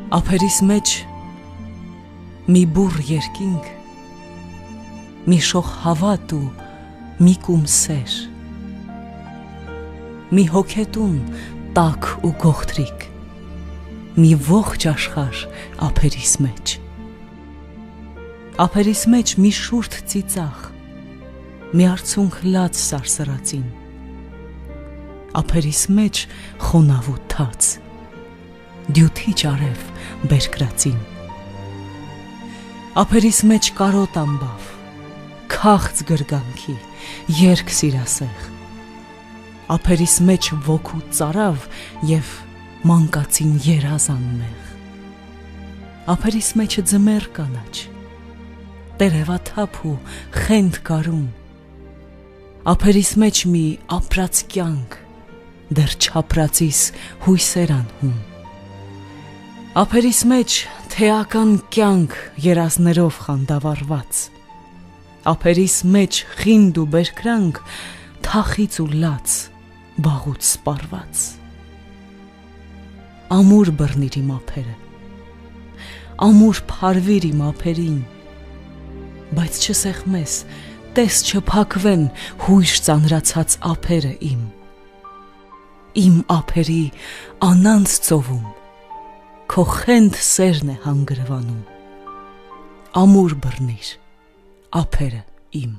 Ափերիս մեջ մի բուռ երկինք, մի շող հավատ ու մի կում սեր, մի հոգետուն տաք ու գողտրիկ, մի ողջ աշխարհ ափերիս մեջ, ափերիս մեջ մի շուրթ ծիծաղ, մի արցունք լաց սարսռածին, ափերիս մեջ խոնավ ու թաց, դյութիչ արև բերկրածին, ափերիս մեջ կարոտ ամբավ, քաղց գրգանքի, երկ սիրասեղ, ափերիս մեջ ոգու ծարավ և մանկացին երազ անմեղ, ափերիս մեջ ձմեր կանաչ, տերևաթափ ու խենթ կարուն, ափերիս մեջ մի ապրած կյանք, դեռ չապրածիս հույսեր անհուն, ափերիս մեջ թեական կյանք երազներով խանդավառված, ափերիս մեջ խինդ ու բերկրանք թախից ու լաց բաղուց սպառված, ամուր բռնիր իմ ափերը, ամուր փարվիր իմ ափերին, բայց չսեղմես, տես չփակվեն հույժ ծանրացած ափերը իմ ափերի անանց ծովում, քո խենթ սերն է հանգրվանում, ամուր բռնիր ափերը իմ։